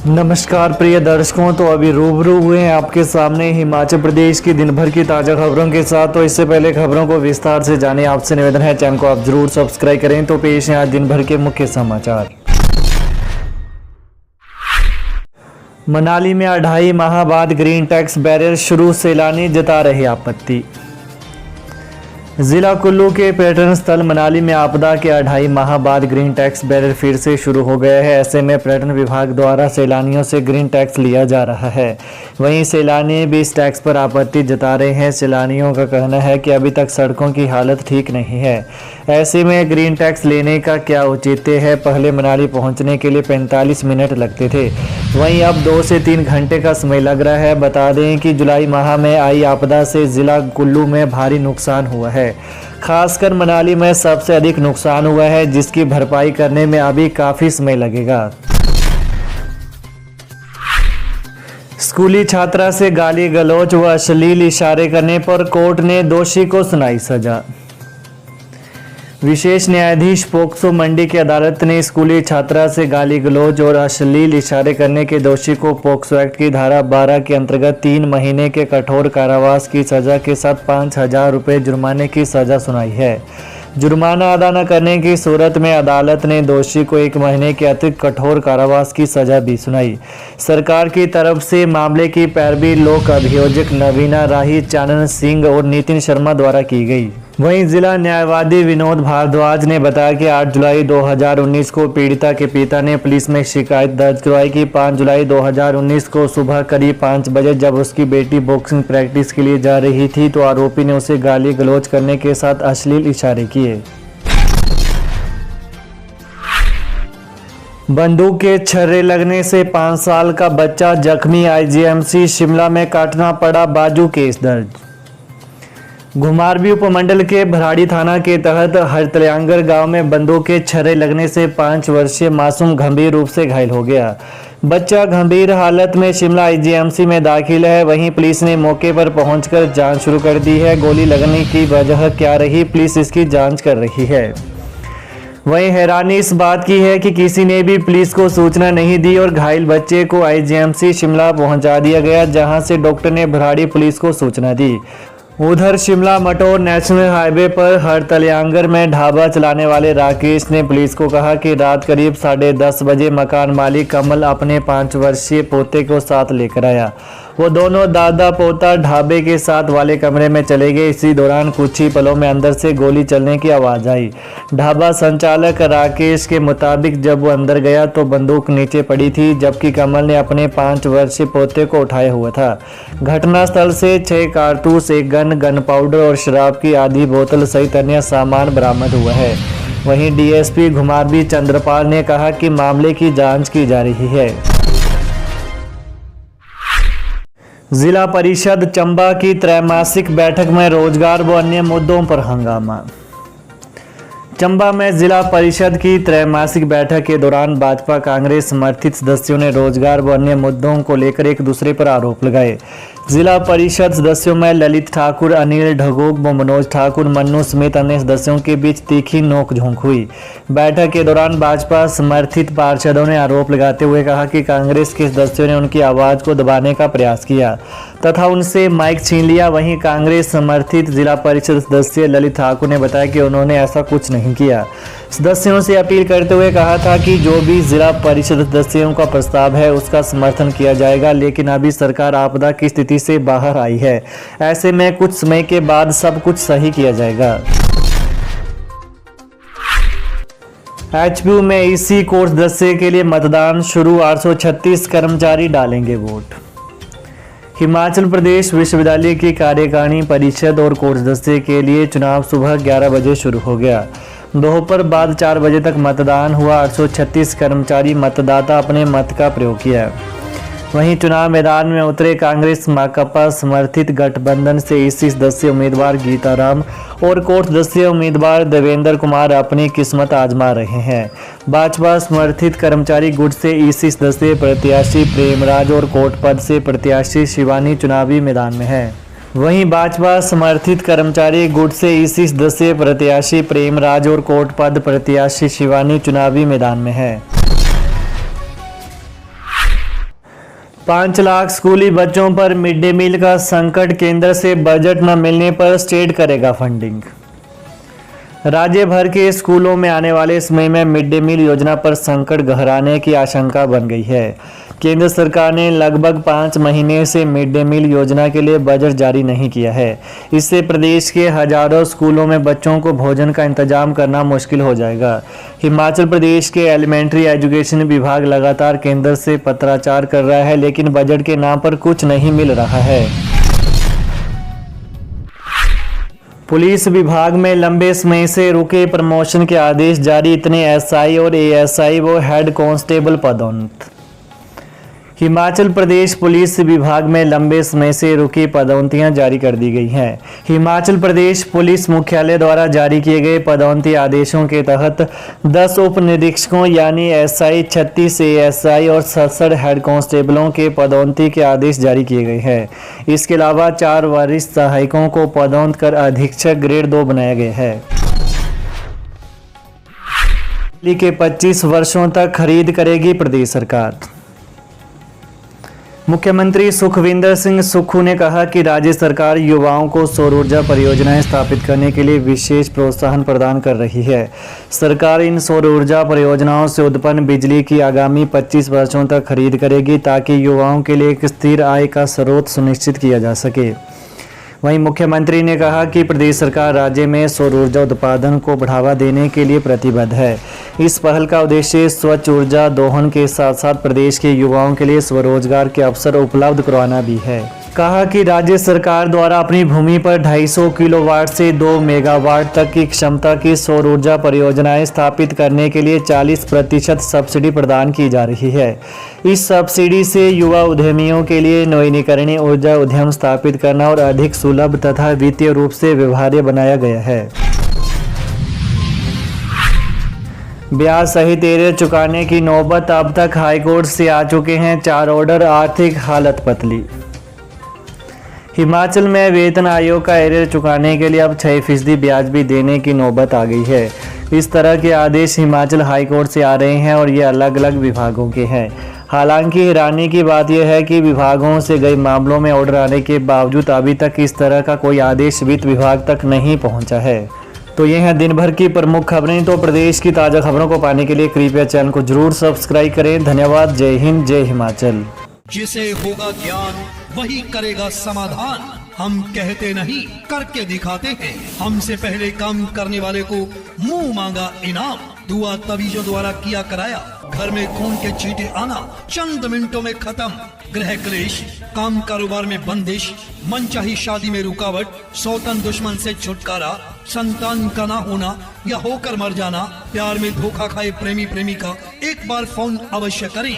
नमस्कार प्रिय दर्शकों, तो अभी रूबरू हुए हैं आपके सामने हिमाचल प्रदेश की दिन भर की ताज़ा खबरों के साथ। तो इससे पहले खबरों को विस्तार से जाने आपसे निवेदन है, चैनल को आप जरूर सब्सक्राइब करें। तो पेश है आज दिन भर के मुख्य समाचार। मनाली में 2.5 माह बाद ग्रीन टैक्स बैरियर शुरू, सैलानी जता रहे आपत्ति। जिला कुल्लू के पर्यटन स्थल मनाली में आपदा के 2.5 माह बाद ग्रीन टैक्स बैरियर फिर से शुरू हो गया है। ऐसे में पर्यटन विभाग द्वारा सैलानियों से ग्रीन टैक्स लिया जा रहा है। वहीं सैलानी भी इस टैक्स पर आपत्ति जता रहे हैं। सैलानियों का कहना है कि अभी तक सड़कों की हालत ठीक नहीं है। ऐसे में ग्रीन टैक्स लेने का क्या औचित्य है। पहले मनाली पहुंचने के लिए 45 मिनट लगते थे, वहीं अब 2 से 3 घंटे का समय लग रहा है। बता दें कि जुलाई माह में आई आपदा से जिला कुल्लू में भारी नुकसान हुआ है। खासकर मनाली में सबसे अधिक नुकसान हुआ है, जिसकी भरपाई करने में अभी काफी समय लगेगा। स्कूली छात्रा से गाली गलौज व अश्लील इशारे करने पर कोर्ट ने दोषी को सुनाई सजा। विशेष न्यायाधीश पोक्सो मंडी की अदालत ने स्कूली छात्रा से गाली गलौज और अश्लील इशारे करने के दोषी को पोक्सो एक्ट की धारा 12 के अंतर्गत 3 महीने के कठोर कारावास की सजा के साथ 5,000 रुपये जुर्माने की सजा सुनाई है। जुर्माना अदा न करने की सूरत में अदालत ने दोषी को 1 महीने के अतिरिक्त कठोर कारावास की सजा भी सुनाई। सरकार की तरफ से मामले की पैरवी लोक अभियोजक नवीना राही, चानन सिंह और नितिन शर्मा द्वारा की गई। वहीं जिला न्यायवादी विनोद भारद्वाज ने बताया कि 8 जुलाई 2019 को पीड़िता के पिता ने पुलिस में शिकायत दर्ज करवाई कि 5 जुलाई 2019 को सुबह करीब 5 बजे जब उसकी बेटी बॉक्सिंग प्रैक्टिस के लिए जा रही थी तो आरोपी ने उसे गाली गलौज करने के साथ अश्लील इशारे किए। बंदूक के छर्रे लगने से 5 साल का बच्चा जख्मी, आईजीएमसी शिमला में काटना पड़ा बाजू, केस दर्ज। घुमारवीं उपमंडल के भराड़ी थाना के तहत हरतलयांगर गांव में बंदूक के छर्रे लगने से 5 वर्षीय मासूम गंभीर रूप से घायल हो गया। बच्चा गंभीर हालत में शिमला आईजीएमसी में दाखिल है। वहीं पुलिस ने मौके पर पहुंचकर जांच शुरू कर दी है। गोली लगने की वजह क्या रही, पुलिस इसकी जांच कर रही है। वहीं हैरानी इस बात की है कि किसी ने भी पुलिस को सूचना नहीं दी और घायल बच्चे को आईजीएमसी शिमला पहुंचा दिया गया, जहां से डॉक्टर ने भराड़ी पुलिस को सूचना दी। उधर शिमला मटौर नेशनल हाईवे पर हरतलयांगर में ढाबा चलाने वाले राकेश ने पुलिस को कहा कि रात करीब 10:30 बजे मकान मालिक कमल अपने 5 वर्षीय पोते को साथ लेकर आया। वो दोनों दादा पोता ढाबे के साथ वाले कमरे में चले गए। इसी दौरान कुछ ही पलों में अंदर से गोली चलने की आवाज़ आई। ढाबा संचालक राकेश के मुताबिक जब वो अंदर गया तो बंदूक नीचे पड़ी थी, जबकि कमल ने अपने 5 वर्षीय पोते को उठाया हुआ था। घटनास्थल से 6 कारतूस, 1 गन पाउडर और शराब की आधी बोतल सहित अन्य सामान बरामद हुआ है। वहीं डीएसपी घुमारवीं चंद्रपाल ने कहा कि मामले की जाँच की जा रही है। जिला परिषद चंबा की त्रैमासिक बैठक में रोजगार व अन्य मुद्दों पर हंगामा। चंबा में जिला परिषद की त्रैमासिक बैठक के दौरान भाजपा कांग्रेस समर्थित सदस्यों ने रोजगार व अन्य मुद्दों को लेकर एक दूसरे पर आरोप लगाए। जिला परिषद सदस्यों में ललित ठाकुर, अनिल ढगोग व मनोज ठाकुर, मन्नू समेत अन्य सदस्यों के बीच तीखी नोकझोंक हुई। बैठक के दौरान भाजपा समर्थित पार्षदों ने आरोप लगाते हुए कहा कि कांग्रेस के सदस्यों ने उनकी आवाज को दबाने का प्रयास किया तथा उनसे माइक छीन लिया। वहीं कांग्रेस समर्थित जिला परिषद सदस्य ललित ठाकुर ने बताया कि उन्होंने ऐसा कुछ नहीं किया। सदस्यों से अपील करते हुए कहा था कि जो भी जिला परिषद सदस्यों का प्रस्ताव है उसका समर्थन किया जाएगा, लेकिन अभी सरकार आपदा की स्थिति से बाहर आई है। ऐसे में कुछ समय के बाद सब कुछ सही किया जाएगा। एचपीयू में ईसी कोर्स दस्ते के लिए मतदान शुरू, 836 कर्मचारी डालेंगे वोट। हिमाचल प्रदेश विश्वविद्यालय की कार्यकारिणी परिषद और कोर्स दस्ते के लिए चुनाव सुबह 11 बजे शुरू हो गया। दोपहर बाद 4 बजे तक मतदान हुआ। 836 कर्मचारी मतदाता अपने मत का प्रयोग किया। वहीं चुनाव मैदान में उतरे कांग्रेस माकपा समर्थित गठबंधन से ईसी सदस्य उम्मीदवार गीताराम और कोर्ट सदस्य उम्मीदवार देवेंद्र कुमार अपनी किस्मत आजमा रहे हैं। भाजपा समर्थित कर्मचारी गुट से ईसी सदस्य प्रत्याशी प्रेमराज और कोर्ट पद से प्रत्याशी शिवानी चुनावी मैदान में है। वहीं भाजपा समर्थित कर्मचारी गुट से ईसी सदस्य प्रत्याशी प्रेमराज और कोर्ट पद प्रत्याशी शिवानी चुनावी मैदान में है। 5 लाख स्कूली बच्चों पर मिड डे मील का संकट, केंद्र से बजट न मिलने पर स्टेट करेगा फंडिंग। राज्य भर के स्कूलों में आने वाले समय में मिड डे मील योजना पर संकट गहराने की आशंका बन गई है। केंद्र सरकार ने लगभग 5 महीने से मिड डे मील योजना के लिए बजट जारी नहीं किया है। इससे प्रदेश के हजारों स्कूलों में बच्चों को भोजन का इंतजाम करना मुश्किल हो जाएगा। हिमाचल प्रदेश के एलिमेंट्री एजुकेशन विभाग लगातार केंद्र से पत्राचार कर रहा है, लेकिन बजट के नाम पर कुछ नहीं मिल रहा है। पुलिस विभाग में लंबे समय से रुके प्रमोशन के आदेश जारी, इतने एसआई और एएसआई व हेड कांस्टेबल पदोन्नत। हिमाचल प्रदेश पुलिस विभाग में लंबे समय से रुकी पदोन्नतियां जारी कर दी गई हैं। हिमाचल प्रदेश पुलिस मुख्यालय द्वारा जारी किए गए पदोन्नति आदेशों के तहत 10 उप निरीक्षकों यानी एसआई, 36 एएसआई और 67 हेड कांस्टेबलों के पदोन्नति के आदेश जारी किए गए हैं। इसके अलावा 4 वरिष्ठ सहायकों को पदोन्नत कर अधीक्षक ग्रेड 2 बनाया गया है। बिजली के 25 वर्षों तक खरीद करेगी प्रदेश सरकार। मुख्यमंत्री सुखविंदर सिंह सुक्खू ने कहा कि राज्य सरकार युवाओं को सौर ऊर्जा परियोजनाएं स्थापित करने के लिए विशेष प्रोत्साहन प्रदान कर रही है। सरकार इन सौर ऊर्जा परियोजनाओं से उत्पन्न बिजली की आगामी 25 वर्षों तक खरीद करेगी, ताकि युवाओं के लिए एक स्थिर आय का स्रोत सुनिश्चित किया जा सके। वहीं मुख्यमंत्री ने कहा कि प्रदेश सरकार राज्य में सौर ऊर्जा उत्पादन को बढ़ावा देने के लिए प्रतिबद्ध है। इस पहल का उद्देश्य स्वच्छ ऊर्जा दोहन के साथ साथ प्रदेश के युवाओं के लिए स्वरोजगार के अवसर उपलब्ध करवाना भी है। कहा कि राज्य सरकार द्वारा अपनी भूमि पर 250 किलोवाट से 2 मेगावाट तक की क्षमता की सौर ऊर्जा परियोजनाएं स्थापित करने के लिए 40% सब्सिडी प्रदान की जा रही है। इस सब्सिडी से युवा उद्यमियों के लिए नवीनीकरणीय ऊर्जा उद्यम स्थापित करना और अधिक सुलभ तथा वित्तीय रूप से व्यवहार्य बनाया गया है। ब्याज सहित एरियर चुकाने की नौबत, अब तक हाईकोर्ट से आ चुके हैं 4 ऑर्डर, आर्थिक हालत पतली। हिमाचल में वेतन आयोग का एरियर चुकाने के लिए अब 6% ब्याज भी देने की नौबत आ गई है। इस तरह के आदेश हिमाचल हाईकोर्ट से आ रहे हैं और ये अलग अलग विभागों के हैं। हालांकि हैरानी की बात यह है कि विभागों से गए मामलों में ऑर्डर आने के बावजूद अभी तक इस तरह का कोई आदेश वित्त विभाग तक नहीं पहुंचा है। तो ये हैं दिन भर की प्रमुख खबरें। तो प्रदेश की ताज़ा खबरों को पाने के लिए कृपया चैनल को जरूर सब्सक्राइब करें। धन्यवाद। जय हिंद, जय हिमाचल। जिसे होगा ज्ञान वही करेगा समाधान। हम कहते नहीं करके दिखाते हैं। हमसे पहले काम करने वाले को मुंह मांगा इनाम। दुआ तवीजों द्वारा किया कराया। घर में खून के छींटे आना चंद मिनटों में खत्म। गृह क्लेश, काम कारोबार में बंदिश, मनचाही शादी में रुकावट, सौतन दुश्मन से छुटकारा, संतान का ना होना या होकर मर जाना, प्यार में धोखा खाए प्रेमी प्रेमिका, एक बार फोन अवश्य करें।